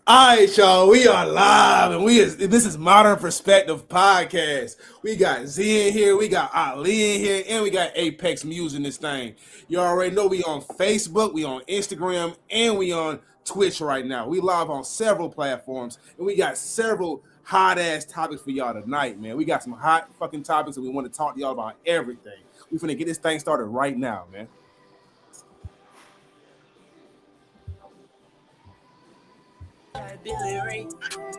All right, y'all, we are live, and this is Modern Perspective Podcast. We got Z in here, we got Ali in here, and we got Apex Muse in this thing. You already know we on Facebook, we on Instagram, and we on Twitch right now. We live on several platforms, and we got several hot-ass topics for y'all tonight, man. We got some hot fucking topics, and we want to talk to y'all about everything. We finna get this thing started right now, man.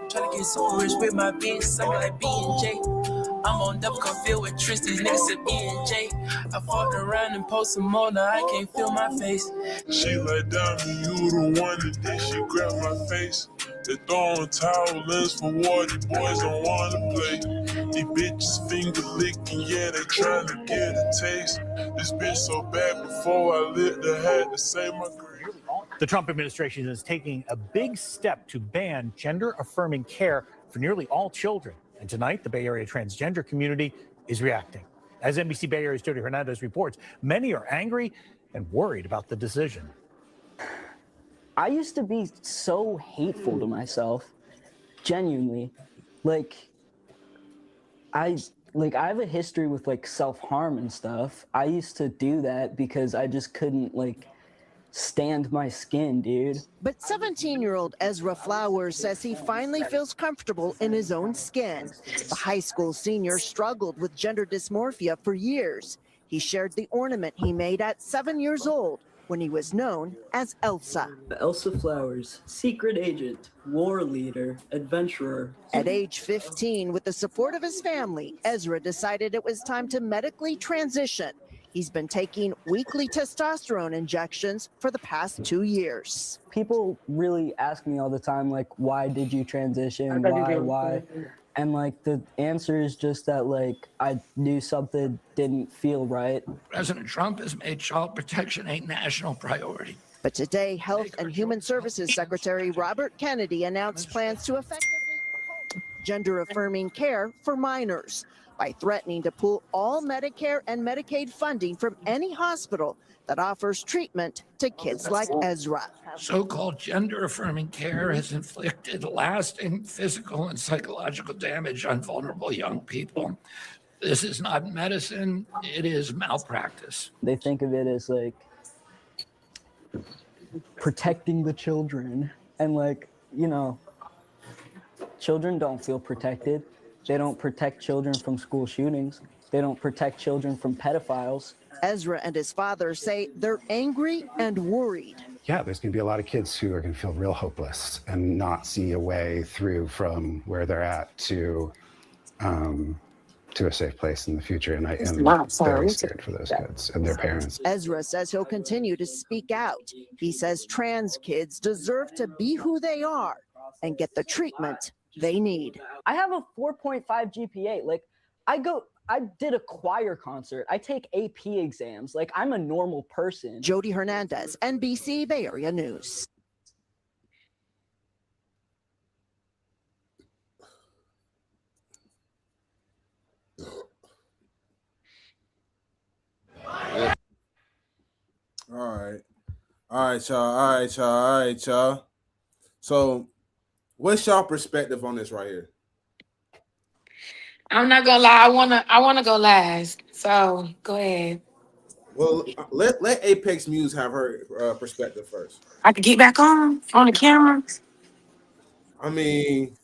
Trying to get so rich with my bitch, something like B&J. I'm on double cup filled with tricks, these niggas at B&J. I fucked around and post some more, now I can't feel my face. She like, Diamond, you the one, and then she grab my face. They throwing towels for war, these boys don't wanna play. These bitches finger licking, yeah, they trying to get a taste. This bitch so bad before I lived, I had to say my grace. The Trump administration is taking a big step to ban gender-affirming care for nearly all children. And tonight, the Bay Area transgender community is reacting. As NBC Bay Area's Jody Hernandez reports, many are angry and worried about the decision. I used to be so hateful to myself, genuinely. I have a history with self-harm and stuff. I used to do that because I just couldn't stand my skin, dude. But 17-year-old Ezra Flowers says he finally feels comfortable in his own skin. The high school senior struggled with gender dysmorphia for years. He shared the ornament he made at 7 years old when he was known as Elsa. Elsa Flowers, secret agent, war leader, adventurer. At age 15, with the support of his family, Ezra decided it was time to medically transition. He's been taking weekly testosterone injections for the past 2 years. People really ask me all the time, why did you transition? Why? And the answer is just that I knew something didn't feel right. President Trump has made child protection a national priority. But today, Health and Human Services Secretary Robert Kennedy announced plans to effectively gender-affirming care for minors by threatening to pull all Medicare and Medicaid funding from any hospital that offers treatment to kids like Ezra. So-called gender-affirming care has inflicted lasting physical and psychological damage on vulnerable young people. This is not medicine, it is malpractice. They think of it as protecting the children. And children don't feel protected. They don't protect children from school shootings. They don't protect children from pedophiles. Ezra and his father say they're angry and worried. Yeah, there's going to be a lot of kids who are going to feel real hopeless and not see a way through from where they're at to a safe place in the future. And I'm very scared for those kids and their parents. Ezra says he'll continue to speak out. He says trans kids deserve to be who they are and get the treatment they need. I have a 4.5 GPA. I did a choir concert. I take AP exams. I'm a normal person. Jody Hernandez, NBC Bay Area News. All right, y'all. So, what's y'all perspective on this right here? I'm not gonna lie. I wanna go last. So go ahead. Well, let Apex Muse have her perspective first. I could get back on the camera. I mean,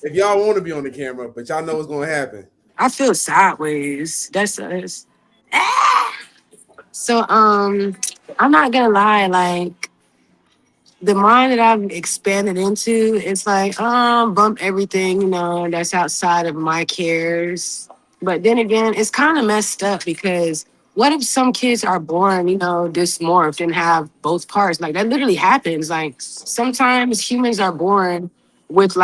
if y'all want to be on the camera, but y'all know what's gonna happen. I feel sideways. That's us. Ah! So I'm not gonna lie. The mind that I've expanded into, it's bump everything, that's outside of my cares. But then again, it's kind of messed up because what if some kids are born, dysmorphed and have both parts? That literally happens. Sometimes humans are born with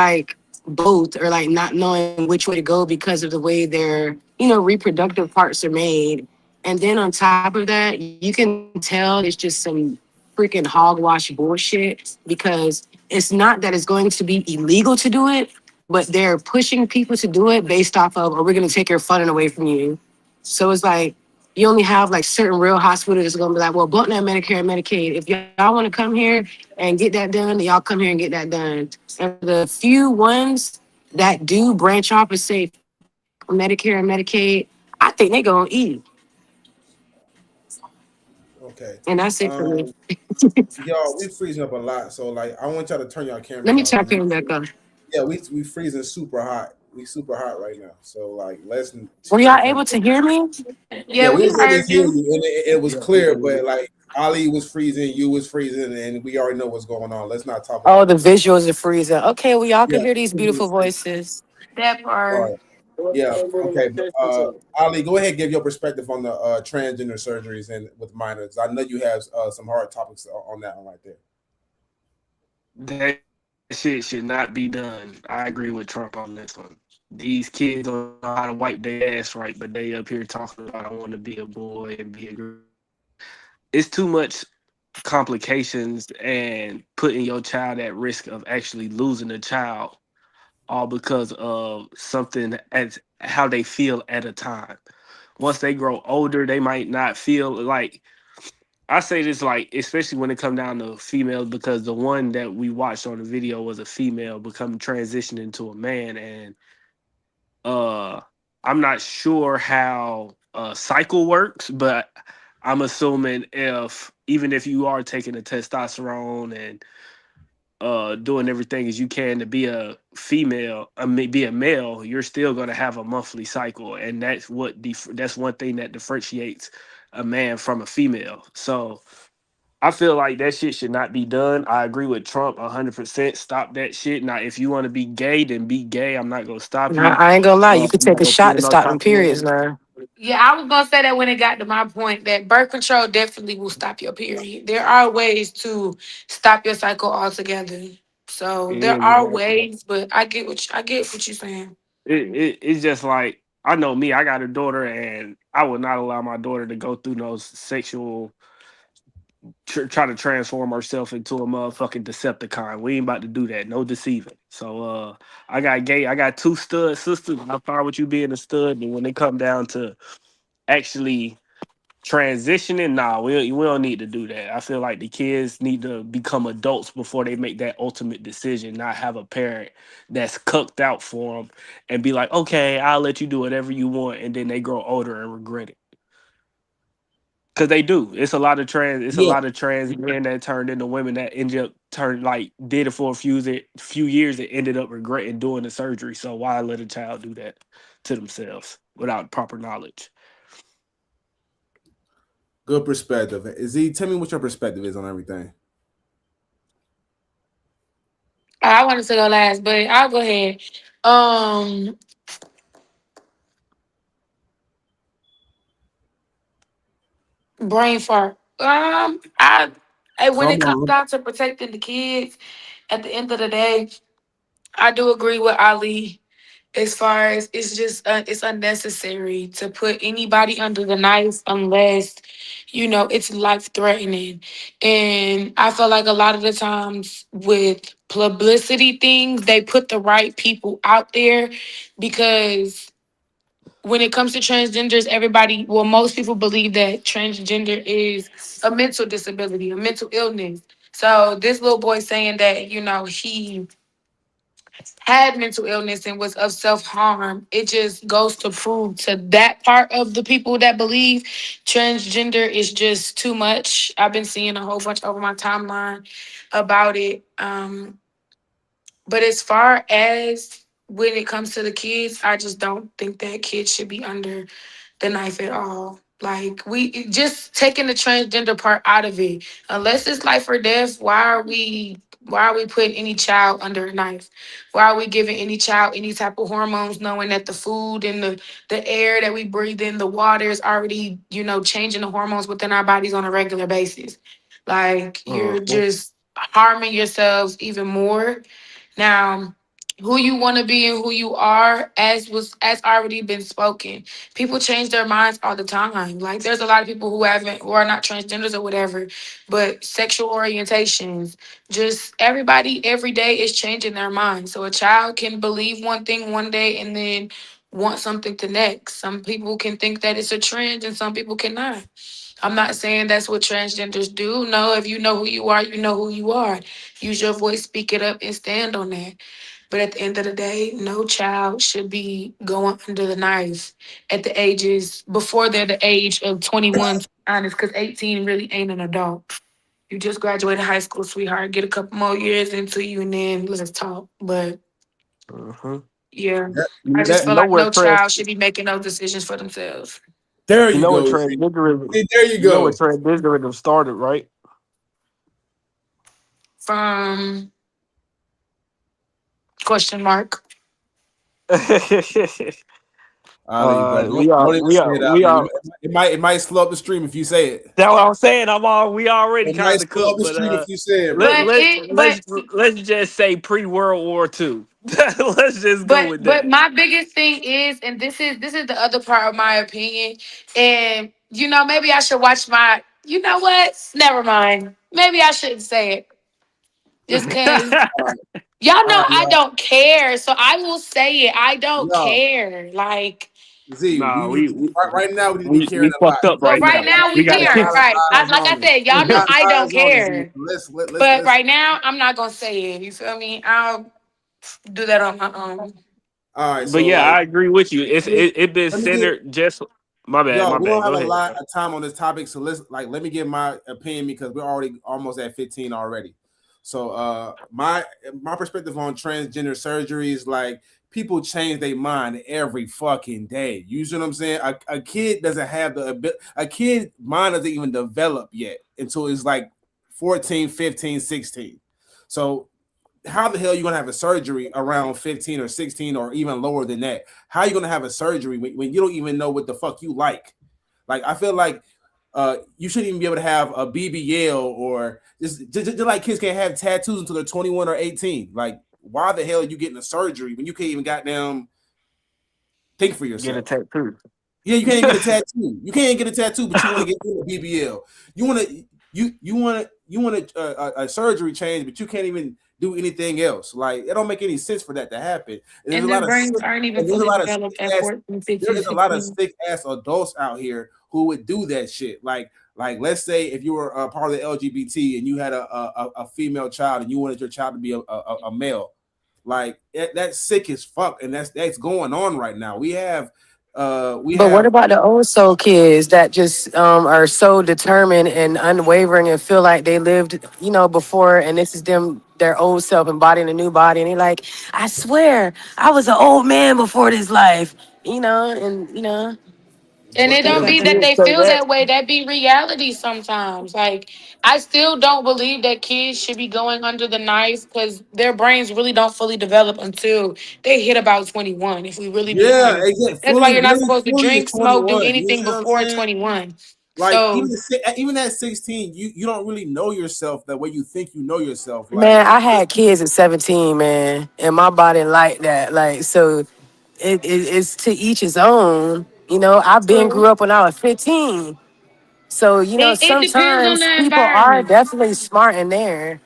both or not knowing which way to go because of the way their, reproductive parts are made. And then on top of that, you can tell it's just some freaking hogwash bullshit because it's not that it's going to be illegal to do it, but they're pushing people to do it based off of, we're going to take your funding away from you. So it's You only have like certain real hospitals that's gonna be like, well, book that Medicare and Medicaid. If y'all want to come here and get that done, then y'all come here and get that done. And the few ones that do branch off and say Medicare and Medicaid, I think they gonna eat. Okay. And that's it for me. Um, y'all, we freezing up a lot, so like I want y'all to turn your Let cameras me off check because in back up. yeah, we freezing super hot. We super hot right now. So like, let's Were turn the y'all camera. able to hear me? Yeah, Yeah, we we was able to heard hear you. you, and it was clear. But like, Ali was freezing, you was freezing, and we already know what's going on. Let's not talk Oh, about the it. visuals are freezing. Okay, well, y'all can Yeah. hear these beautiful voices. That All part. right. Yeah. Okay. But Ali, go ahead and give your perspective on the transgender surgeries and with minors. I know you have some hard topics on that one right there. That shit should not be done. I agree with Trump on this one. These kids don't know how to wipe their ass right, but they up here talking about I want to be a boy and be a girl. It's too much complications and putting your child at risk of actually losing a child all because of something as how they feel at a time. Once they grow older, they might not feel like I say this like especially when it come down to females because the one that we watched on the video was a female becoming transitioning to a man and uh I'm not sure how cycle works, but I'm assuming if even if you are taking the testosterone and doing everything as you can to be a female, be a male, you're still going to have a monthly cycle, and that's what that's one thing that differentiates a man from a female. So I feel like that shit should not be done. I agree with Trump 100%. Stop that shit. Now, if you want to be gay, then be gay. I'm not gonna stop Nah, you. I ain't gonna lie, you could I'm not take a gonna put shot to no stop them time periods limit. now. Yeah, I was gonna say that when it got to my point that birth control definitely will stop your period. There are ways to stop your cycle altogether. So there are Exactly. ways, but I get what you're saying. It's just like I know me. I got a daughter, and I would not allow my daughter to go through no sexual try to transform herself into a motherfucking Decepticon. We ain't about to do that. No deceiving. So I got two stud sisters. I'm fine with you being a stud, but when they come down to actually transitioning, nah, we don't need to do that. I feel like the kids need to become adults before they make that ultimate decision, not have a parent that's cucked out for them and be like, okay, I'll let you do whatever you want, and then they grow older and regret it. Cause they do. It's a Yeah. lot of trans men that turned into women that ended up turned like did it for few years and ended up regretting doing the surgery. So why let a child do that to themselves without proper knowledge? Good perspective. Z, tell me what your perspective is on everything. I wanted to go last, but I'll go ahead. Um, brain fart. When Come it comes on. down to protecting the kids, at the end of the day, I do agree with Ali as far as it's unnecessary to put anybody under the knife unless it's life threatening. And I feel like a lot of the times with publicity things they put the right people out there because when it comes to transgenders, most people believe that transgender is a mental disability, a mental illness. So this little boy saying that, he had mental illness and was of self-harm, it just goes to prove to that part of the people that believe transgender is just too much. I've been seeing a whole bunch over my timeline about it. But as far as when it comes to the kids, I just don't think that kids should be under the knife at all. Like we just taking the transgender part out of it. Unless it's life or death, why are we putting any child under a knife? Why are we giving any child any type of hormones, knowing that the food and the air that we breathe in, the water is already, changing the hormones within our bodies on a regular basis. Like you're just harming yourselves even more. Now, who you want to be and who you are, as already been spoken. People change their minds all the time. Like there's a lot of people who are not transgenders or whatever, but sexual orientations. Just everybody every day is changing their mind. So a child can believe one thing one day and then want something to next. Some people can think that it's a trend and some people cannot. I'm not saying that's what transgenders do. No, if you know who you are, you know who you are. Use your voice, speak it up, and stand on that. But at the end of the day, no child should be going under the knife at the ages before they're the age of 21, to be honest, because 18 really ain't an adult. You just graduated high school, sweetheart. Get a couple more years into you and then let's talk. But yeah, I just That, feel like no child should be making those decisions for themselves. there You you know what go. See, transgenderism? there you You know what go. transgenderism started, right? From question mark. Ali, but we are don't even we say are it, we Ali. are. It might slow up the stream if you say it. That's what I'm saying. We already It might kind of slow up cooked, the but stream if you say it, let brother. But let it let's let's just say pre World War II. Let's just go with but that. my biggest thing is, and this is the other part of my opinion, and maybe I should watch my. You know what? Never mind. Maybe I shouldn't say it. Just cause All right, y'all all know right, I y'all. don't care, so I will say it. I don't Y'all, care. Like, Z, Nah, right now we need to be caring we a lot. fucked up but right right now. now We we got We got caring, a lot to right? of eyes Like I on us. said, We y'all know got I don't eyes on us, Z. care. But Let's. right now, I'm not gonna say it. You feel me? I'll do that on my own. All right, But so yeah, like, I agree with you. let me, It been let me get. centered just. My bad, Yo, my we bad. don't have Go a ahead. lot of time on this topic, so let me give my opinion because we're already almost at 15 already. So my perspective on transgender surgery is like people change their mind every fucking day. You see what I'm saying? A kid doesn't have the ability, a kid mind doesn't even develop yet until it's like 14, 15, 16. So how the hell are you gonna have a surgery around 15 or 16 or even lower than that? How are you gonna have a surgery when you don't even know what the fuck you like? Like I feel like you shouldn't even be able to have a BBL or just like kids can't have tattoos until they're 21 or 18. Like why the hell are you getting a surgery when you can't even goddamn think for Get a yourself? tattoo. Yeah, you can't even get a tattoo. You can't get a tattoo, but you want to get a BBL. You want to a surgery change, but you can't even do anything else. Like it don't make any sense for that to happen. And there's a And their lot of brains sick, aren't even and there's a fully lot of sick developed at ass. 14, There 15, is a lot of 16. sick ass adults out here who would do that shit. Like let's say if you were a part of the LGBT and you had a female child and you wanted your child to be a male, like that's sick as fuck, and that's going on right now. We But what have about the old soul kids that just are so determined and unwavering and feel like they lived, before, and this is them, their old self embodying a new body, and they're like, I swear, I was an old man before this life, and. And it don't Them be that kids they say feel that. that way. That be reality sometimes. Like, I still don't believe that kids should be going under the knife because their brains really don't fully develop until they hit about 21, if we really be yeah, honest. exactly. That's why you're not Really, supposed to fully is drink, smoke, do 21. You anything see what I'm before saying? 21. Like So, even at 16, you don't really know yourself the way you think you know yourself. Like Man, I had kids at 17, man, and my body like that. Like, so it's to each his own. I've been true. grew up when I was 15. So, It depends on sometimes the people are environment. definitely smart in there.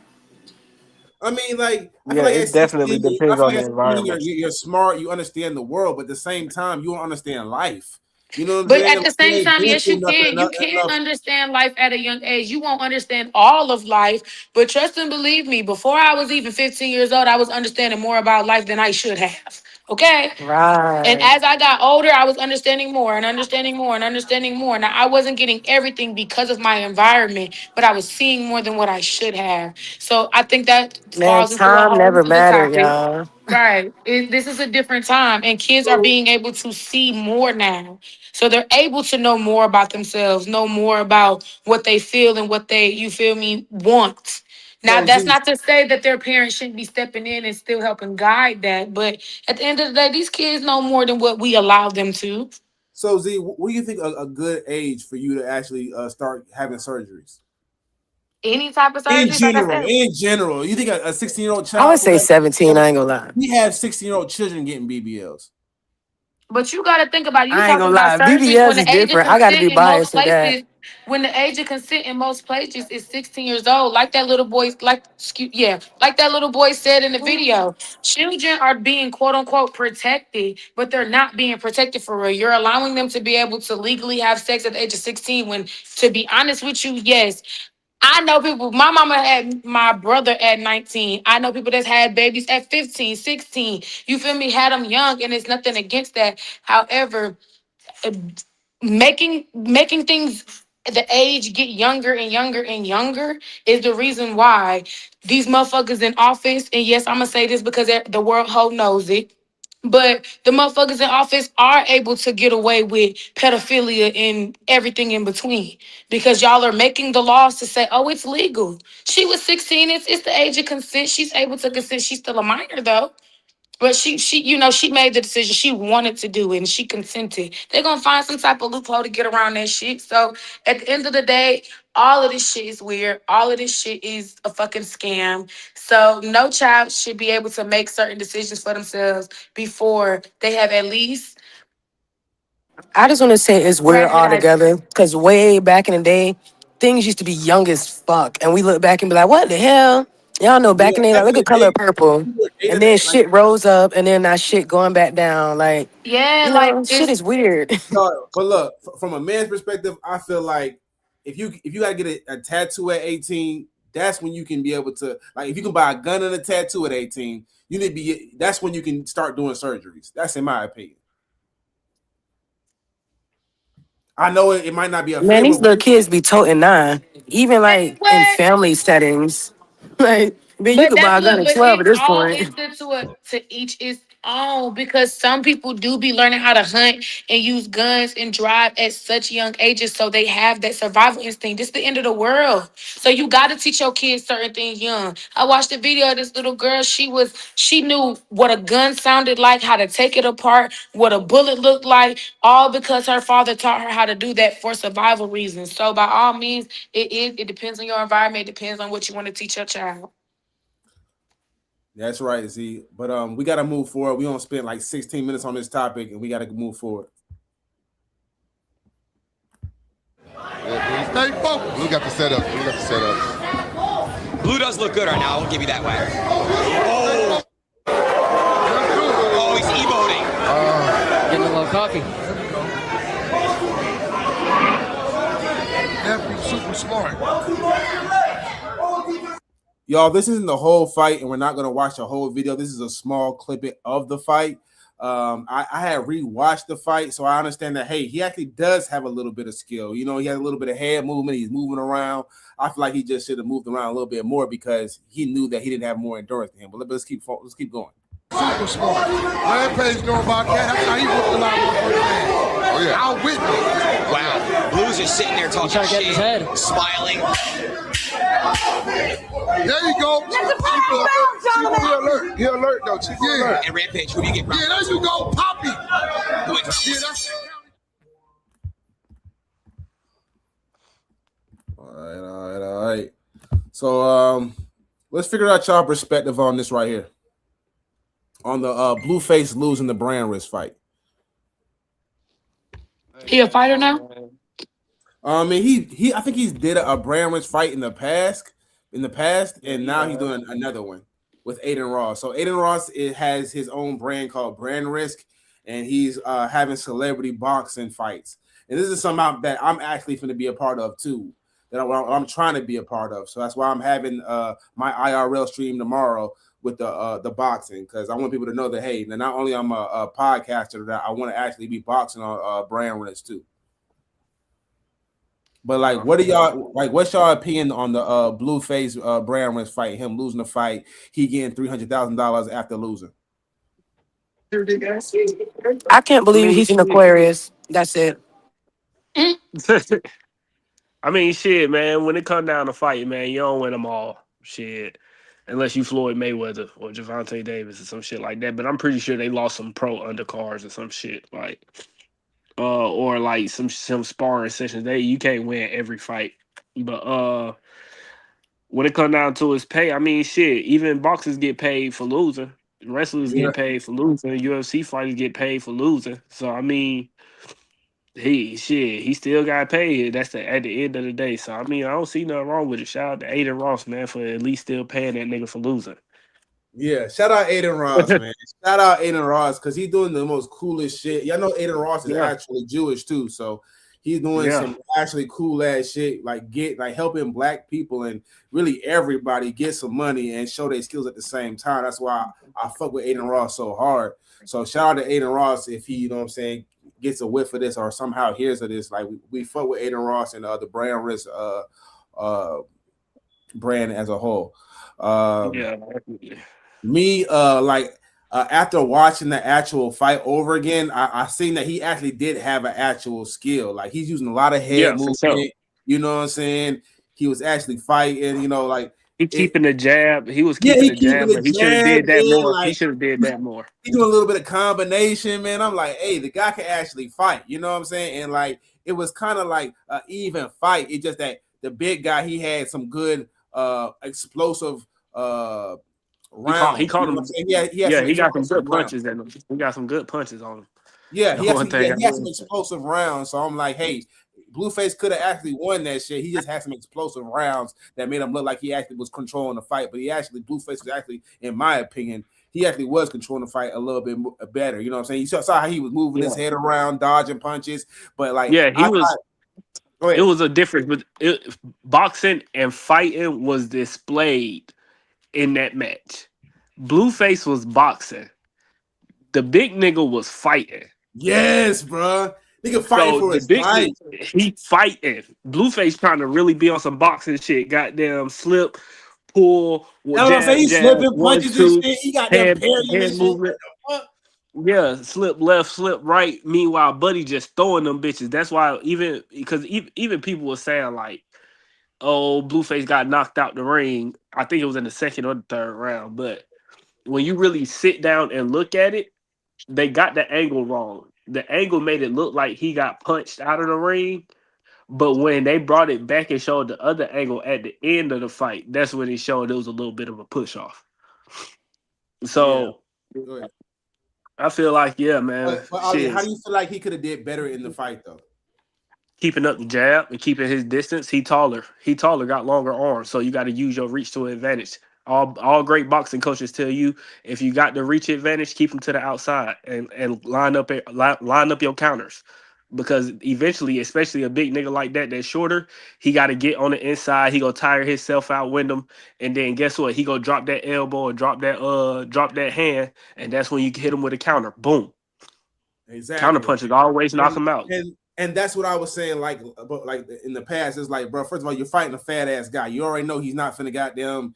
I mean, like I feel Yeah, like at it definitely 16, I depends feel on like the at 16 environment. you're smart, you understand the world, but at the same time you don't understand life. You know what I'm But saying? at Like, the you same ain't time, been yes, through you nothing can. You can enough. understand life at a young age. You won't understand all of life, but trust and believe me, before I was even 15 years old, I was understanding more about life than I should have. Okay? And Right. as I got older, I was understanding more and understanding more and understanding more. Now, I wasn't getting everything because of my environment, but I was seeing more than what I should have. So I think that Man, falls into a time whole never other mattered, topic. y'all. Right. This is a different time, and kids are So being able to see more now. So they're able to know more about themselves, know more about what they feel and what they, you feel me, want. Now, so that's Z, not to say that their parents shouldn't be stepping in and still helping guide that, but at the end of the day, these kids know more than what we allow them to. what do you think a good age for you to actually start having surgeries? Any type of surgery, like I said, In general, you think a 16-year-old I would child say 17, I ain't gonna lie. we have 16-year-old children getting BBLs. But you got to think about it. You I ain't talking gonna about lie. surgeries when BBS is the age of different. I gotta be consent in most biased with that. places. When the age of consent in most places is 16 years old, like that little boy, like that little boy said in the video, children are being quote unquote protected, but they're not being protected for real. You're allowing them to be able to legally have sex at the age of 16. When, to be honest with you, yes, I know people. My mama had my brother at 19. I know people that's had babies at 15, 16. You feel me? Had them young, and it's nothing against that. However, uh, making things the age get younger and younger and younger is the reason why these motherfuckers in office. And yes, I'm gonna say this because the world whole knows it. But the motherfuckers in office are able to get away with pedophilia and everything in between because y'all are making the laws to say, oh, it's legal. She was 16. It's the age of consent. She's able to consent. She's still a minor though. But she made the decision. She wanted to do it and she consented. They're gonna find some type of loophole to get around that shit. So at the end of the day, all of this shit is weird. All of this shit is a fucking scam. So no child should be able to make certain decisions for themselves before they have at least I just want to say it's weird granted ID. altogether because way back in the day, things used to be young as fuck, and we look back and be like, "What the hell?" Y'all know Yeah, back in the day, back like, in look the at Color day, Purple, people were and dating then it like shit rose up, and then that shit going back down. Like, Yeah, you like know, shit it's is weird. no, but look, from a man's perspective, I feel like if you gotta get a tattoo at 18, that's when you can be able to, like, if you can buy a gun and a tattoo at 18, you need to be that's when you can start doing surgeries. That's in my opinion. I know it might not be a Man, these favorable. little kids be toting nine, even like in what? family settings. Like, man, you But could buy that's a gun look, at but 12 at it this all point. is to each its own because some people do be learning how to hunt and use guns and drive at such young ages, so they have that survival instinct. It's the end of the world, so you got to teach your kids certain things young. I watched a video of this little girl. She knew what a gun sounded like, how to take it apart, what a bullet looked like, all because her father taught her how to do that for survival reasons. So by all means, it depends on your environment. It depends on what you want to teach your child. That's right, Z. But we gotta move forward. We don't spend like 16 minutes on this topic, and we gotta move forward. Stay focused. We got the setup. We got the setup. Blue does look good right now. I won't give you that way. Oh, he's emoting. Getting a little coffee. Definitely super smart. Y'all, this isn't the whole fight, and we're not gonna watch the whole video. This is a small clip of the fight. I had rewatched the fight, so I understand that, hey, he actually does have a little bit of skill. You know, he has a little bit of head movement. He's moving around. I feel like he just should have moved around a little bit more because he knew that he didn't have more endurance than him. But let's keep going. Super smart. Rampage know about that. That's how he whooped a lot of motherfuckers' ass. Oh, yeah. I'll witness. Wow. Blue's just sitting there talking shit, smiling. There you go. He alert. He alert, though. Chief alert. And Rampage, who do you get? Yeah, there you go. Poppy. Yeah, that's All right. So let's figure out y'all perspective on this right here. On the Blueface losing the brand risk fight. He a fighter now? I mean, he I think he's did a brand risk fight in the past, and now he's doing another one with Aiden Ross. So Aiden Ross has his own brand called Brand Risk, and he's having celebrity boxing fights. And this is something that I'm actually going to be a part of too. That I'm trying to be a part of. So that's why I'm having my IRL stream tomorrow with the boxing, because I want people to know that, hey, not only I'm a podcaster, that I want to actually be boxing on Brand Risk too. But like, what are y'all like? What's y'all opinion on the Blueface Brand Risk fight? Him losing the fight, he getting $300,000 after losing. I can't believe he's an Aquarius. That's it. I mean, shit, man. When it comes down to fight, man, you don't win them all. Shit. Unless you Floyd Mayweather or Javante Davis or some shit like that. But I'm pretty sure they lost some pro undercards or some shit. Like, or like some sparring sessions. You can't win every fight. But when it comes down to his pay, I mean, shit, even boxers get paid for losing. Wrestlers get paid for losing. UFC fighters get paid for losing. So I mean, he still got paid. That's at the end of the day. So I mean, I don't see nothing wrong with it. Shout out to Aiden Ross, man, for at least still paying that nigga for losing. Yeah, shout out Aiden Ross, man. Shout out Aiden Ross because he's doing the most coolest shit. Y'all know Aiden Ross is actually Jewish too, so he's doing some actually cool ass shit, like helping black people and really everybody get some money and show their skills at the same time. That's why I fuck with Aiden Ross so hard. So shout out to Aiden Ross if he, you know what I'm saying, gets a whiff of this or somehow hears of this. Like we fuck with Aiden Ross and the brand risk brand as a whole. Me, after watching the actual fight over again, I seen that he actually did have an actual skill. Like he's using a lot of head movement. Sure. You know what I'm saying? He was actually fighting. You know, like keeping the jab. He was keeping the jab, but he should have did that more. Like, he should have did that more. He doing a little bit of combination, man. I'm like, hey, the guy can actually fight. You know what I'm saying? And like it was kind of like an even fight. It's just that the big guy, he had some good explosive round. He caught him. He got some good punches in him. He got some good punches on him. Yeah, he had some explosive rounds. So I'm like, hey, Blueface could have actually won that shit. He just had some explosive rounds that made him look like he actually was controlling the fight. But Blueface was actually, in my opinion, he actually was controlling the fight a little bit better. You know what I'm saying? You saw how he was moving his head around, dodging punches. But like, it was a difference. But boxing and fighting was displayed in that match. Blueface was boxing. The big nigga was fighting. Yes, bro. Nigga fighting for his life. He fighting. Blueface trying to really be on some boxing shit. Goddamn slip, pull. He's slipping punches and shit. He got that hand movement. Yeah, slip left, slip right. Meanwhile, Buddy just throwing them bitches. That's why even people were saying like, oh, Blueface got knocked out the ring. I think it was in the second or the third round. But when you really sit down and look at it, they got the angle wrong. The angle made it look like he got punched out of the ring. But when they brought it back and showed the other angle at the end of the fight, that's when it showed it was a little bit of a push off. So I feel like, man. But how do you feel like he could have did better in the fight though? Keeping up the jab and keeping his distance. He taller, got longer arms. So you got to use your reach to advantage. All great boxing coaches tell you if you got the reach advantage, keep them to the outside and line up your counters, because eventually, especially a big nigga like that's shorter, he got to get on the inside. He gonna tire himself out, Wyndham, and then guess what? He gonna drop that elbow or drop that hand, and that's when you hit him with a counter. Boom. Exactly. Counter punches always knock him out. And that's what I was saying, like in the past. It's like, bro, first of all, you're fighting a fat ass guy. You already know he's not finna goddamn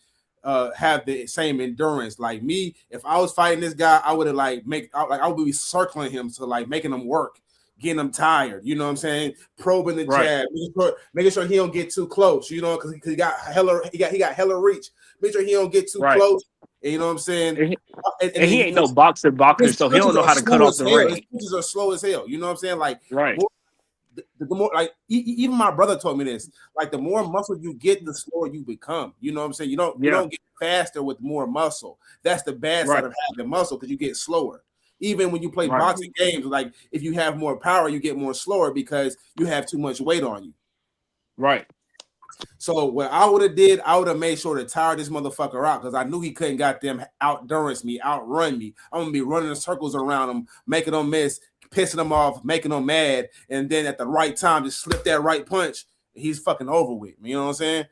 have the same endurance. Like me, if I was fighting this guy, I would have I would be circling him to like making him work, getting him tired. You know what I'm saying? Probing the jab, making sure he don't get too close. You know, because he got hella reach. Make sure he don't get too close. And you know what I'm saying? And he ain't no boxer, so he don't know how to cut off the ring. His punches are slow as hell. You know what I'm saying? Like the more like even my brother told me this, like the more muscle you get, the slower you become. You know what I'm saying? You don't get faster with more muscle. That's the bad side of having muscle, because you get slower. Even when you play boxing games, like if you have more power, you get more slower because you have too much weight on you. Right. So what I would have did, I would have made sure to tire this motherfucker out, because I knew he couldn't goddamn outdurance me, outrun me. I'm gonna be running in circles around him, making him miss, pissing him off, making him mad, and then at the right time just slip that right punch. He's fucking over with me. You know what I'm saying?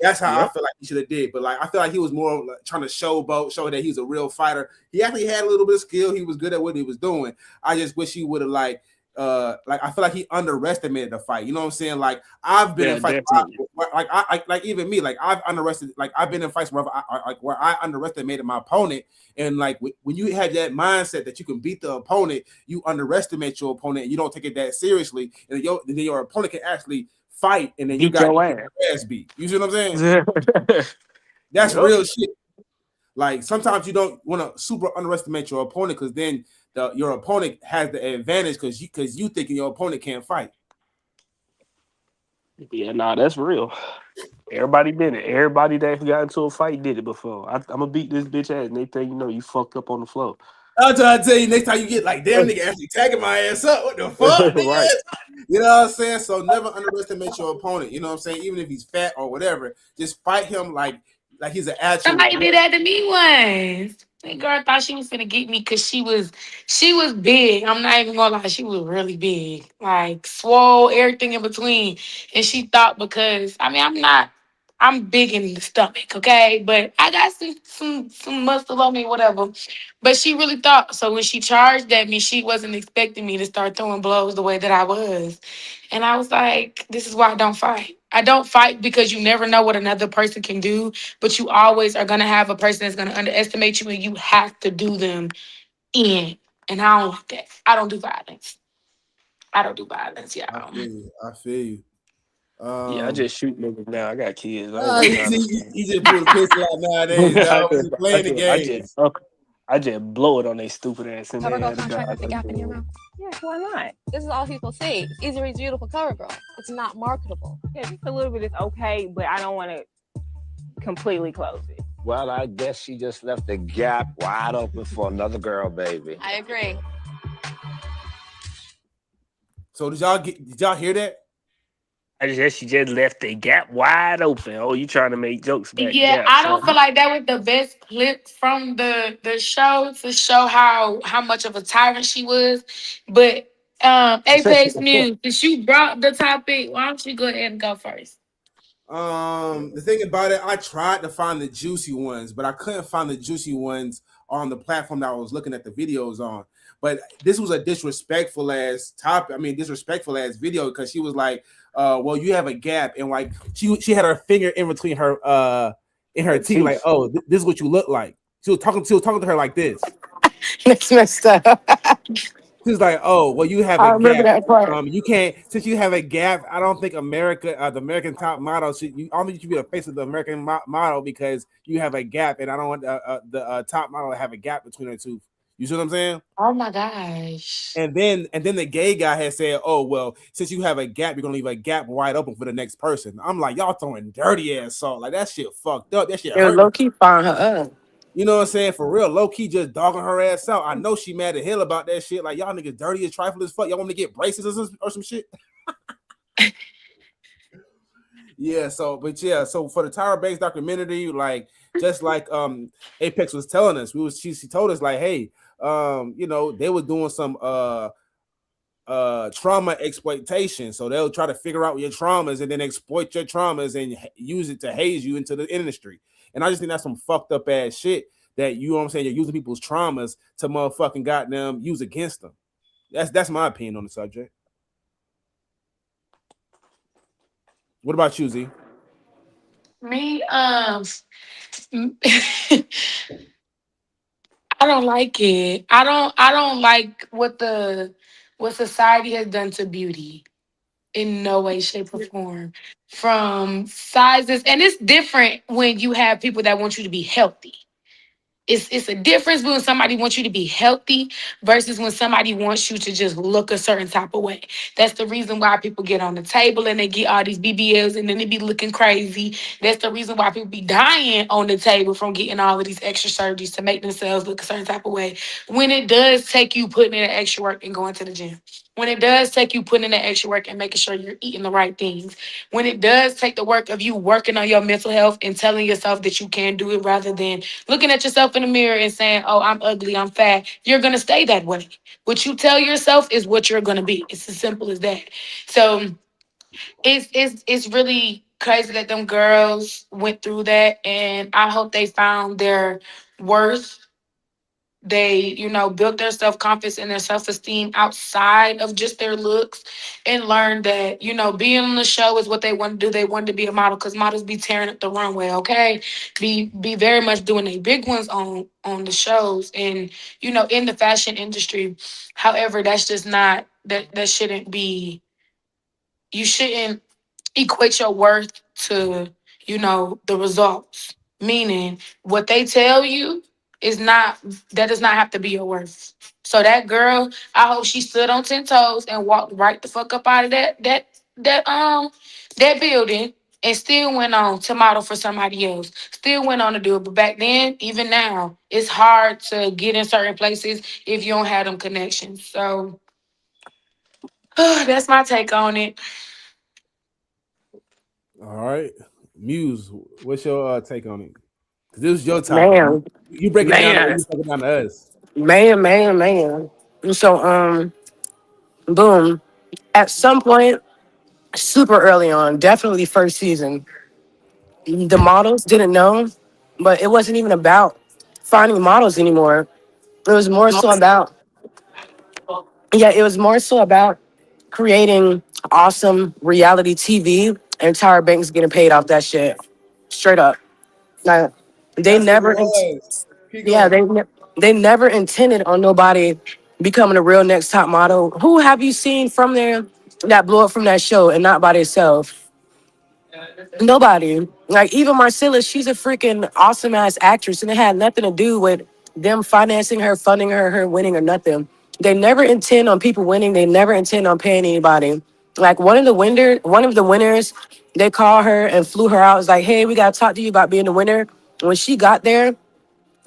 That's how I feel like he should have did. But like I feel like he was more like trying to show that he's a real fighter. He actually had a little bit of skill. He was good at what he was doing. I just wish he would have I feel like he underestimated the fight. You know what I'm saying? Like I've been in fights like even me, like I've underestimated, like I've been in fights where I underestimated my opponent. And like when you have that mindset that you can beat the opponent, you underestimate your opponent and you don't take it that seriously, and then your opponent can actually fight, and then you got your ass beat. You see what I'm saying? That's real shit. Like sometimes you don't want to super underestimate your opponent, because then your opponent has the advantage because you thinking your opponent can't fight. Yeah, nah, that's real. Everybody did it. Everybody that got into a fight did it before. I'm gonna beat this bitch ass, and they think you fucked up on the floor. I'm trying to tell you next time you get like, damn nigga actually tagging my ass up. What the fuck, Right. nigga? You know what I'm saying? So never underestimate your opponent. You know what I'm saying? Even if he's fat or whatever, just fight him like he's an actual. Somebody did that to me once. That girl thought she was gonna get me because she was big. I'm not even gonna lie, she was really big, like swole, everything in between. And she thought because I'm big in the stomach, okay, but I got some muscle on me, whatever. But she really thought so when she charged at me, she wasn't expecting me to start throwing blows the way that I was. And I was like, this is why I don't fight. I don't fight because you never know what another person can do, but you always are gonna have a person that's gonna underestimate you, and you have to do them in. And I don't like that. I don't do violence. I don't do violence, I y'all. feel you. I feel you. Yeah, I Um, just shoot niggas now. I got kids. I ain't got time to. he just pulled a pistol out nowadays, I dog. just, He's I playing the just, I game. just, I just blow it on they stupid ass in Cover their girl head. contract with the gap in your mouth. Yeah, why not? This is all people see. Easy beautiful cover girl. It's not marketable. Yeah, just a little bit is okay, but I don't want to completely close it. Well, I guess she just left the gap wide open for another girl, baby. I agree. So did y'all hear that? She just left the gap wide open. Oh, you trying to make jokes back? Yeah, Gap. I So don't feel like that was the best clip from the show to show how much of a tyrant she was. But Apex News, since you brought the topic, why don't you go ahead and go first? The thing about it, I tried to find the juicy ones, but I couldn't find the juicy ones on the platform that I was looking at the videos on. But this was a disrespectful ass topic. I mean, disrespectful ass video because she was like, well, you have a gap, and like she had her finger in between her in her teeth, like, oh, this is what you look like. She was talking to her like this. That's messed up. She's like, oh, well, you have I a remember gap. that part. You can't since you have a gap. I don't think America, the American top model, I don't think you should be the face of the American model because you have a gap, and I don't want the top model to have a gap between her two. You see what I'm saying? Oh my gosh. And then the gay guy had said, oh, well, since you have a gap, you're gonna leave a gap wide open for the next person. I'm like, y'all throwing dirty ass salt. Like that shit fucked up. That shit They were hurt. low key firing her up. You know what I'm saying? For real, low key just dogging her ass out. I know she mad at hell about that shit. Like y'all niggas dirty as trifle as fuck. Y'all want me to get braces or some shit? Yeah. So for the Tyra Banks documentary, like just like Apex was telling us, she told us like, hey, they were doing some trauma exploitation. So they'll try to figure out your traumas and then exploit your traumas and use it to haze you into the industry. And I just think that's some fucked up ass shit that, you know what I'm saying, you're using people's traumas to motherfucking goddamn use against them. That's my opinion on the subject. What about you, Z? Me, I don't like it. I don't like what society has done to beauty in no way, shape, or form. From sizes, and it's different when you have people that want you to be healthy. It's a difference when somebody wants you to be healthy versus when somebody wants you to just look a certain type of way. That's the reason why people get on the table and they get all these BBLs and then they be looking crazy. That's the reason why people be dying on the table from getting all of these extra surgeries to make themselves look a certain type of way. When it does take you putting in the extra work and going to the gym. When it does take you putting in the extra work and making sure you're eating the right things. When it does take the work of you working on your mental health and telling yourself that you can do it rather than looking at yourself in the mirror and saying, oh, I'm ugly, I'm fat, you're going to stay that way. What you tell yourself is what you're going to be. It's as simple as that. So it's really crazy that them girls went through that. And I hope they found their worth. They, built their self-confidence and their self-esteem outside of just their looks and learned that, being on the show is what they want to do. They wanted to be a model because models be tearing up the runway, okay? Be very much doing a big ones on the shows and, in the fashion industry. However, that's just not, that shouldn't be, you shouldn't equate your worth to, the results. Meaning what they tell you is not, that does not have to be your worth. So that girl, I hope she stood on 10 toes and walked right the fuck up out of that that building and still went on to model for somebody else. Still went on to do it. But back then, even now, it's hard to get in certain places if you don't have them connections. So that's my take on it. All right, Muse, what's your take on it? Because this is your topic. Man, You break it down the way man, you break it down to us. man. So, boom. At some point, super early on, definitely first season, the models didn't know, but it wasn't even about finding models anymore. It was more so about, yeah, it was more so about creating awesome reality TV and Tyra Banks getting paid off that shit. Straight up. Like, they That's what it never, was. Keep yeah, going. they never intended on nobody becoming a real next top model. Who have you seen from there that blew up from that show and not by themselves? Nobody. Like even Marcella, she's a freaking awesome ass actress, and it had nothing to do with them financing her, funding her, her winning or nothing. They never intend on people winning. They never intend on paying anybody. Like one of the winners, they call her and flew her out. It's like, hey, we gotta talk to you about being the winner. When she got there,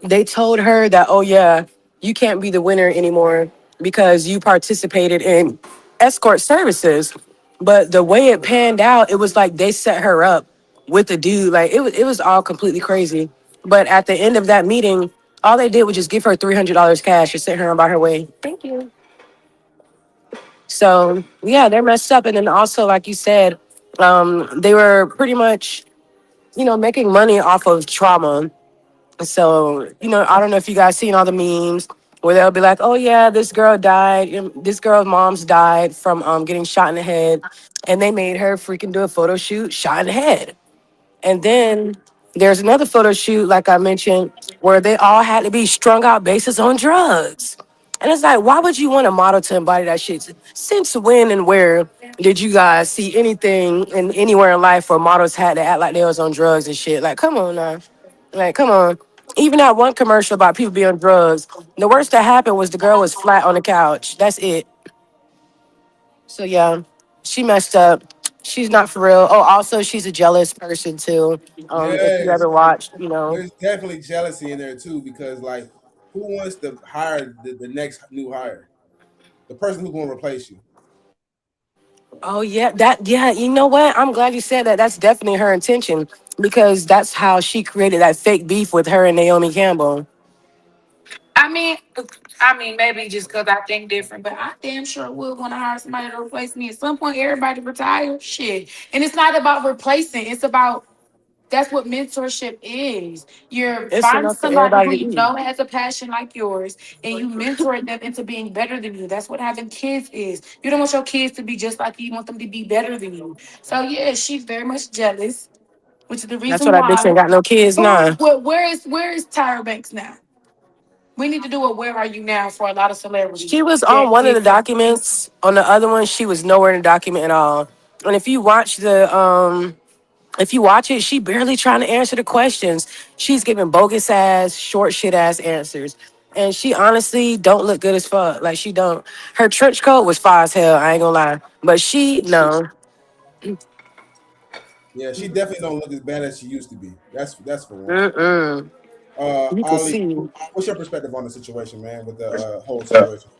they told her that, oh yeah, you can't be the winner anymore because you participated in escort services. But the way it panned out, it was like they set her up with the dude. Like it was all completely crazy. But at the end of that meeting, all they did was just give her $300 cash and send her about her way. Thank you. So yeah, they're messed up. And then also, like you said, they were pretty much, making money off of trauma. So, I don't know if you guys seen all the memes where they'll be like, oh yeah, this girl died. This girl's mom's died from getting shot in the head. And they made her freaking do a photo shoot, shot in the head. And then there's another photo shoot, like I mentioned, where they all had to be strung out bases on drugs. And it's like, why would you want a model to embody that shit? Since when and where did you guys see anything in anywhere in life where models had to act like they was on drugs and shit? Like, come on now. Like, come on. Even that one commercial about people being on drugs, the worst that happened was the girl was flat on the couch. That's it. So yeah, she messed up. She's not for real. Oh, also she's a jealous person too. If you Yes, ever watched, there's definitely jealousy in there too because like, who wants to hire the next new hire? The person who's going to replace you. Oh yeah, you know what? I'm glad you said that. That's definitely her intention because that's how she created that fake beef with her and Naomi Campbell. I mean, maybe just because I think different, but I damn sure would want to hire somebody to replace me. At some point, everybody retire. Shit. And it's not about replacing, it's about that's what mentorship is. You're It's finding enough for somebody who everybody to you eat. know has a passion like yours, and you mentor them into being better than you. That's what having kids is. You don't want your kids to be just like you. You want them to be better than you. So yeah, she's very much jealous, which is the That's reason what that bitch why. ain't got no kids now. Where is Tyra Banks now? We need to do a "Where Are You Now" for a lot of She celebrities was on that one of the did that. documents. On the other one, she was nowhere in the document at all. And if you watch it, she barely trying to answer the questions. She's giving bogus ass, short shit ass answers. And she honestly don't look good as fuck. Like she don't. Her trench coat was fire as hell. I ain't gonna lie. But she no. Yeah, she definitely don't look as bad as she used to be. That's for one. Mm-mm. You can Ali, see. what's your perspective on the situation, man, with the whole situation?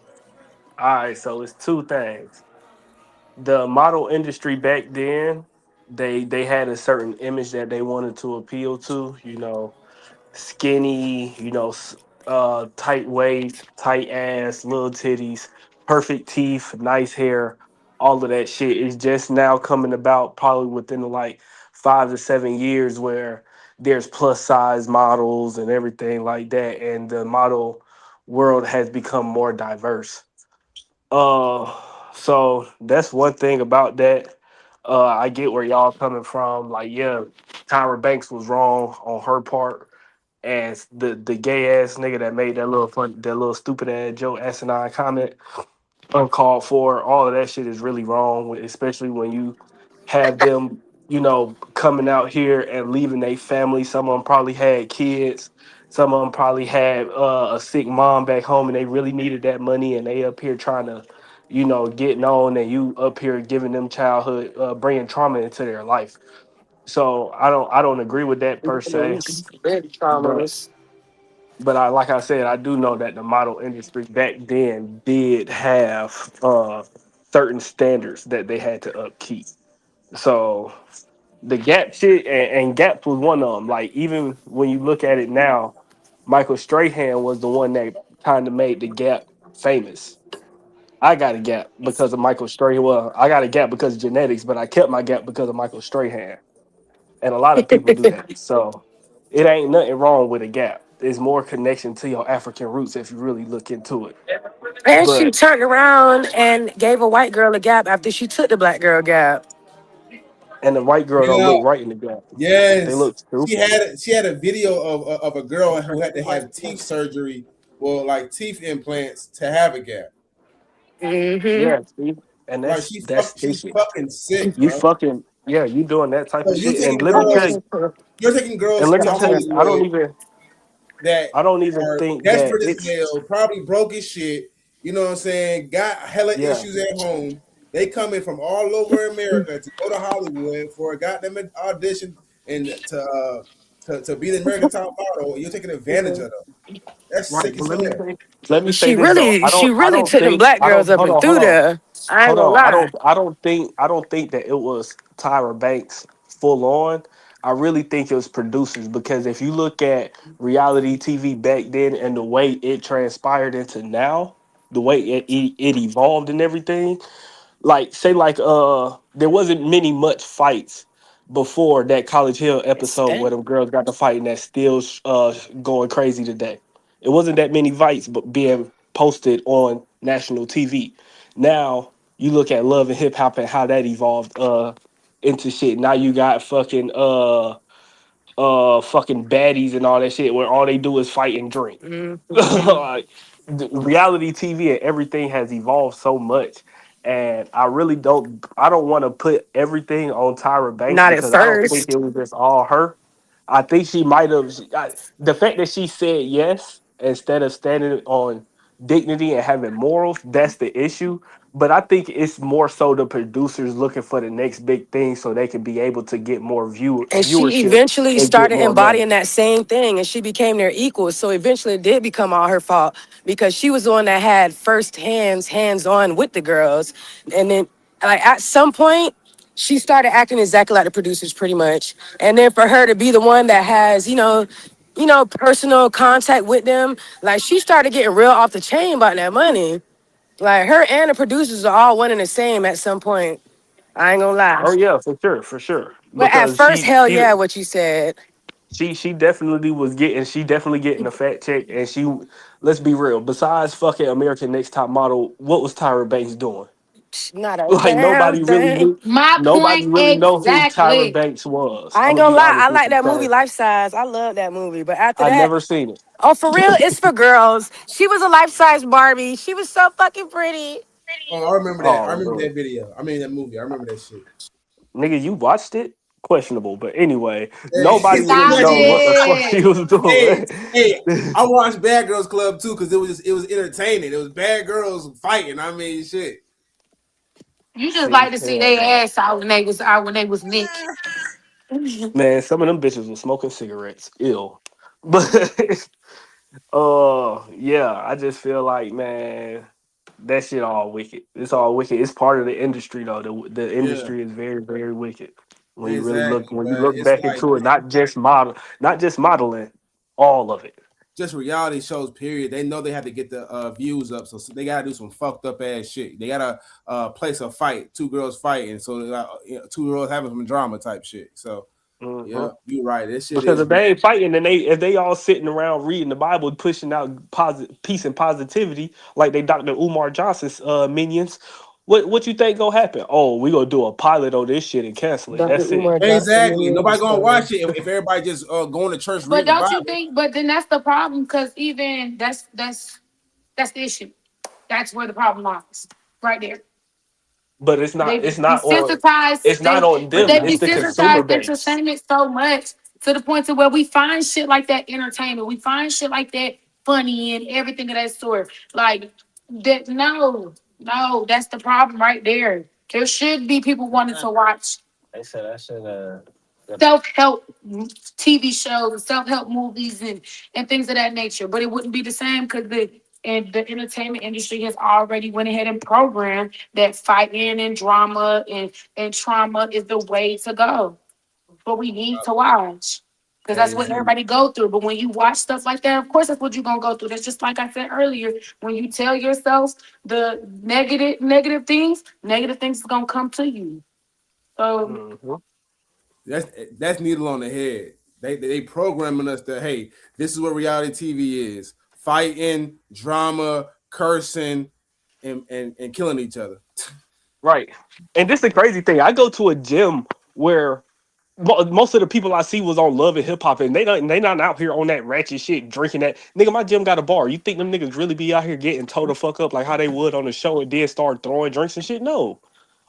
All right, so it's two things. The model industry back then, they had a certain image that they wanted to appeal to. Skinny, tight waist, tight ass, little titties, perfect teeth, nice hair, all of that shit is just now coming about probably within like 5 to 7 years where there's plus size models and everything like that, and the model world has become more diverse. Uh, so that's one thing about that. I get where y'all coming from. Like, yeah, Tyra Banks was wrong on her part, and the gay ass nigga that made that little stupid ass joke asinine comment uncalled for. All of that shit is really wrong, especially when you have them, coming out here and leaving their family. Some of them probably had kids. Some of them probably had a sick mom back home, and they really needed that money, and they up here trying to getting on and you up here giving them childhood, bringing trauma into their life. So I don't agree with that per se. But like I said, I do know that the model industry back then did have certain standards that they had to upkeep. So the Gap shit and Gap was one of them. Like even when you look at it now, Michael Strahan was the one that kind of made the Gap famous. I got a Gap because of Michael Strahan. Well, I got a Gap because of genetics, but I kept my Gap because of Michael Strahan. And a lot of people do that. So it ain't nothing wrong with a Gap. There's more connection to your African roots if you really look into it. And she But turned around and gave a white girl a Gap after she took the black girl Gap. and the white girl don't Yeah, look right in the Gap. They yes. look stupid. She had a video of a girl who had to have teeth surgery, well, like teeth implants to have a Gap. Mm-hmm. Yeah, see? And Like that's she's stupid. fucking sick, You bro. fucking yeah, you doing that type So of shit. And let me tell you, you're taking and girls let to me tell you, Hollywood that I don't even are think that desperate as it's hell, probably broke as shit. You know what I'm saying? Got hella yeah. issues at home. They coming from all over America to go to Hollywood for a goddamn audition and to be the American Top Model. You're taking advantage of them. That's Right. sick But as hell. let me say She this though. really, she really took them black I girls don't up hold and on, through there. I ain't hold gonna on. lie. I don't think that it was Tyra Banks full on. I really think it was producers because if you look at reality TV back then and the way it transpired into now, the way it evolved and everything, like say like there wasn't many much fights before that College Hill episode where them girls got to fight and that's still going crazy today. It wasn't that many fights but being posted on national TV. Now you look at Love and Hip Hop and how that evolved into shit. Now you got fucking baddies and all that shit where all they do is fight and drink. Mm-hmm. Like reality TV and everything has evolved so much. And I don't want to put everything on Tyra Banks Not at because I don't think first. it was just all her. I think she might have the fact that she said yes instead of standing on dignity and having morals, that's the issue. But I think it's more so the producers looking for the next big thing so they can be able to get more And she viewership eventually and get started more money. embodying that same thing and she became their equal. So eventually it did become all her fault because she was the one that had hands on with the girls. And then like at some point, she started acting exactly like the producers pretty much. And then for her to be the one that has, personal contact with them, like she started getting real off the chain about that money. Like her and the producers are all one and the same at some point. I ain't gonna lie. Oh yeah, for sure. But at Because first, hell yeah, what you said. she definitely she definitely getting a fat check, and let's be real. Besides fucking American Next Top Model, what was Tyra Banks doing? Not a Like damn thing. My nobody point really know who Tyra exactly. Banks was. I I'm ain't gonna gonna be lie. I honest with like you, that movie sir. Life Size. I love that movie. But after I that, never seen it. oh, for real, it's for girls. She was a life size Barbie. She was so fucking pretty. Oh, I remember that. I Oh remember Lord, that video. I mean that movie. I remember that shit. nigga, you watched it? Questionable, but anyway, Hey, nobody really Stop yes, know you what the was. fuck she it. was doing. Hey, I watched Bad Girls Club too because it was entertaining. It was bad girls fighting. I mean, shit. You just See, like to see hell their no. ass out when they was Nick. Man, some of them bitches was smoking cigarettes. Ill. But yeah, I just feel like, man, that shit all wicked. It's all wicked. It's part of the industry though. The Yeah, industry is very, very wicked. exactly. When you But look it's back like into it, not just modeling, all of it. just reality shows. Period. They know they have to get the views up, so they gotta do some fucked up ass shit. They gotta place a fight, two girls fighting, so two girls having some drama type shit. So Hmm. yeah, you're right. This shit Because is if they ain't fighting, then if they all sitting around reading the Bible, pushing out peace and positivity, like they Dr. Umar Johnson's minions, what you think gonna happen? Oh, we gonna do a pilot on this shit and cancel it. Dr. That's it. Umar Johnson exactly nobody is gonna funny. watch it if everybody just going to church But reading the don't you Bible. think? But then that's the problem because even that's the issue. That's where the problem lies, right there. But They it's desensitized not they, on but them. they It's the consumer desensitized base. entertainment so much to the point to where we find shit like that entertainment. We find shit like that funny and everything of that sort. Like that. No. No, that's the problem right there. There should be people wanting to watch They said I should self-help TV shows and self-help movies and things of that nature. But it wouldn't be the same because the entertainment industry has already went ahead and programmed that fighting and drama and trauma is the way to go. But we need to watch. Because that's Hey what Z. everybody go through. But when you watch stuff like that, of course that's what you're gonna go through. That's just like I said earlier. When you tell yourself the negative things is gonna come to you. So That's needle on the head. They programming us that hey, this is what reality TV is: fighting, drama, cursing, and killing each other. right. And this is the crazy thing. I go to a gym where most of the people I see was on Love and Hip Hop, and they not out here on that ratchet shit, drinking that. Nigga, my gym got a bar. You think them niggas really be out here getting towed the fuck up like how they would on the show and then start throwing drinks and shit? No,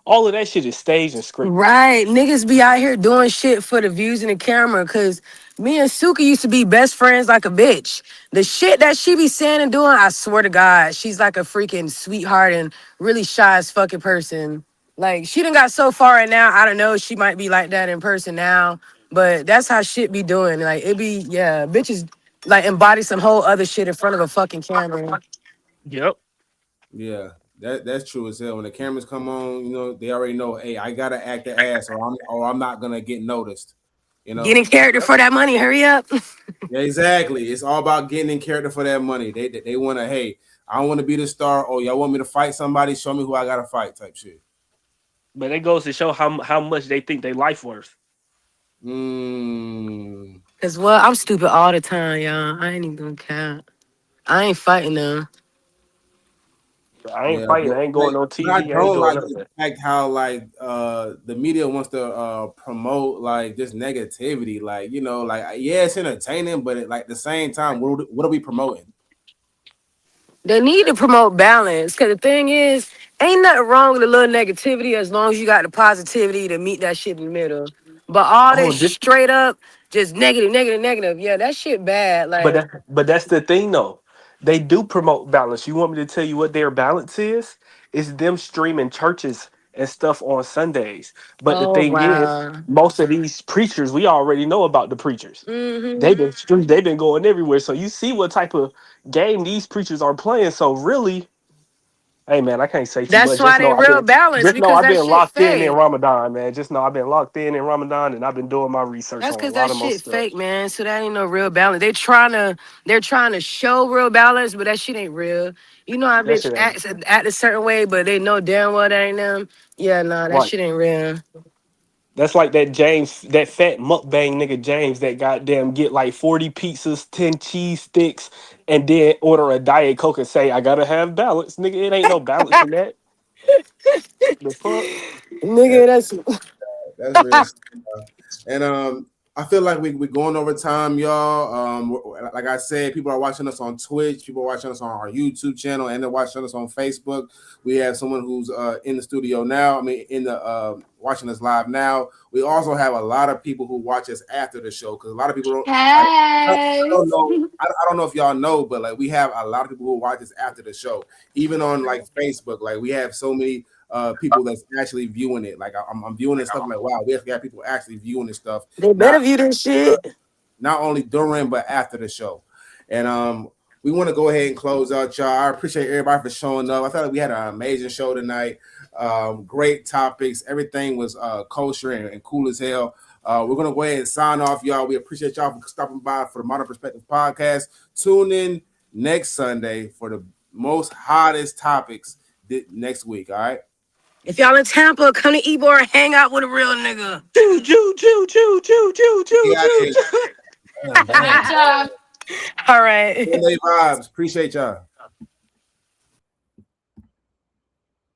all of that shit is staged and scripted. Right. Niggas be out here doing shit for the views and the camera. Cause me and Suka used to be best friends like a bitch. The shit that she be saying and doing, I swear to God, she's like a freaking sweetheart and really shy as fucking person. Like she done got so far and now, I don't know, she might be like that in person now. But that's how shit be doing. Like it be, yeah, bitches like embody some whole other shit in front of a fucking camera. Yep. Yeah, that's true as hell. When the cameras come on, they already know. Hey, I gotta act the ass, or I'm not gonna get noticed. Get in character for that money, hurry up. Yeah, exactly. It's all about getting in character for that money. They want to. Hey, I want to be the star. Oh, y'all want me to fight somebody? Show me who I gotta fight. Type shit. But it goes to show how much they think they life worth. Cause well, I'm stupid all the time, y'all. I ain't even gonna count. I ain't fighting them. I ain't Yeah, fighting. but I ain't like, going on what I TV. I ain't don't doing like none of is the that. fact how like the media wants to promote like this negativity. Like like yeah, it's entertaining, but at the same time, what are we promoting? They need to promote balance. Cause the thing is, ain't nothing wrong with a little negativity as long as you got the positivity to meet that shit in the middle. But all Oh, this straight up, just negative, negative, negative. Yeah, that shit bad. Like, but that's the thing though. They do promote balance. You want me to tell you what their balance is? It's them streaming churches and stuff on Sundays. But the oh thing is, wow. most of these preachers, we already know about the preachers. Hmm. They've been going everywhere. So you see what type of game these preachers are playing. So really, hey man, I can't say too That's much. why they real balanced Just know because I've that been shit locked in fake. Ramadan, man. Just know I've been locked in Ramadan and I've been doing my research That's on a because lot that of more shit stuff. fake, man. So that ain't no real balance. They're trying to show real balance, but that shit ain't real. You know how That bitch shit ain't act a certain way, but they know damn well that ain't them. Yeah, nah, that right. shit ain't real. That's like that James, that fat mukbang nigga James that goddamn get like 40 pizzas, 10 cheese sticks, and then order a Diet Coke and say, I gotta have balance. Nigga, it ain't no balance in that. The fuck? Yeah, Nigga, that's that's real. And I feel like we're going over time, y'all. Like I said, people are watching us on Twitch, people are watching us on our YouTube channel, and they're watching us on Facebook. We have someone who's in the studio now. I mean, in the watching us live now. We also have a lot of people who watch us after the show because a lot of people don't. I hey. don't know. I don't know if y'all know, but like we have a lot of people who watch us after the show, even on like Facebook. Like we have so many people that's actually viewing it. Like I'm viewing this stuff. I'm like, wow, we actually have people actually viewing this stuff. they better view this shit. Not only during but after the show. And we want to go ahead and close out, y'all. I appreciate everybody for showing up. I thought we had an amazing show tonight. Great topics. Everything was kosher and cool as hell. We're gonna go ahead and sign off, y'all. We appreciate y'all for stopping by for the Modern Perspective podcast. Tune in next Sunday for the most hottest topics next week. All right. If y'all in Tampa, come to Ebor and hang out with a real nigga. Choo, choo, choo, choo, choo, choo, choo, Yeah, choo, choo. damn. Good job. All right. Sunday vibes. Appreciate y'all.